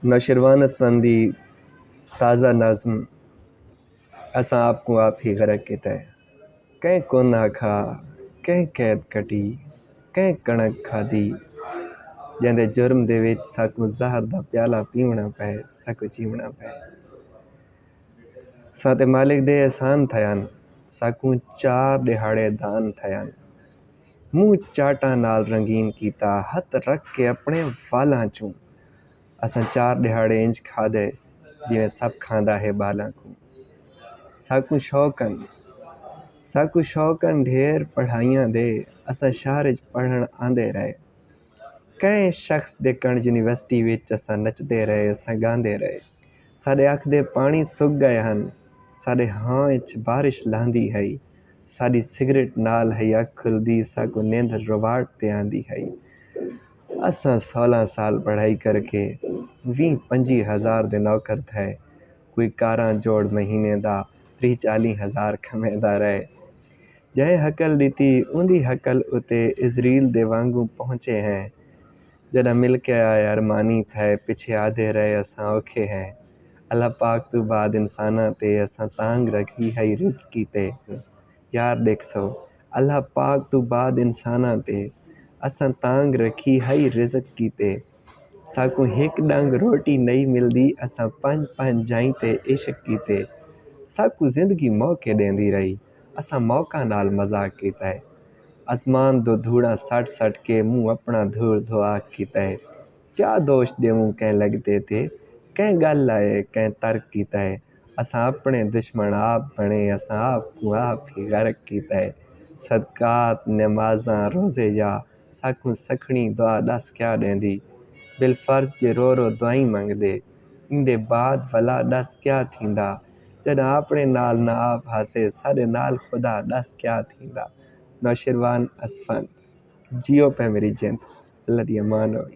नौशरवान असफंदी ताज़ा नज़्म असां आपको आप ही गरक किता है। कंहिं कोन आखा कंहिं कैद कटी कंहिं कणक खाधी जंहिंदे जुर्म दे विच साकू ज़हर दा प्याला पीवना पए साकू जीवना पए। साते मालिक दे एहसान थयान साकू 4 दिहाड़े दान थयान। मूँह चाटा नाल रंगीन कीता हथ रख के अपने वालां चूं। असां 4 दिहाड़े इंज खादे जिवें सब खांदा है बालां को। साकू शौकन ढेर पढ़ाइयां दे असां शहर च पढ़न आंदे रहे। कई शख्स दे कण यूनिवर्सिटी विच असां नचदे रहे असां गांदे रहे। साडे अख दे पानी सुक गए हन साडे हाँ च बारिश लहंदी है। साडी सिगरेट नाल है अख खुलदी साकू नींद रुवाट ते आंदी है। असां 16 साल पढ़ाई करके 20-25 हज़ार दे नौकर थे। कोई 12 जोड़ महीने दा 30-40 हज़ार खमेदा रहे। जै हकल ॾिठी उंदी हकल उते इज़राइल दे वांगू पहुँचे हैं। जॾा मिल के आए अरमानी थे पिछे आधे रहे असां औखे हैं। अल्लाह पाक तो बाद इंसाना ते असां तांग रखी है रिज़्की ते। यार देखो अल्लाह पाक तो बाद इंसाना ते असां तांग रखी है रिज़्की ते। साकू हिक डंग रोटी नहीं मिलदी असां 5-5 जाई ते इश्क कीते। साकू जिंदगी मौके देंदी रही असां मौका नाल मजाक कीता है। आसमान दो धूड़ा सट के मुँह अपना धूड़ धुआ कीता है। क्या दोष देवूं कैं लगते थे कैं गल आए कैं तर्क कीता है। असां अपने दुश्मन आप बने असां आपको आप ही गर्क कीता है। सदकात नमाज़ां रोज़े या साकू सखणी दुआ दस क्या देंदी। बिलफर्ज जे रो दुआई मंगदे इंदे बाद भला दस क्या थींदा। जॾां अपने नाल ना आप हासे साडे नाल खुदा दस क्या थींदा। नौशरवान असफंद जियो पे मेरी जिंद अल्लाह दी अमान होवे।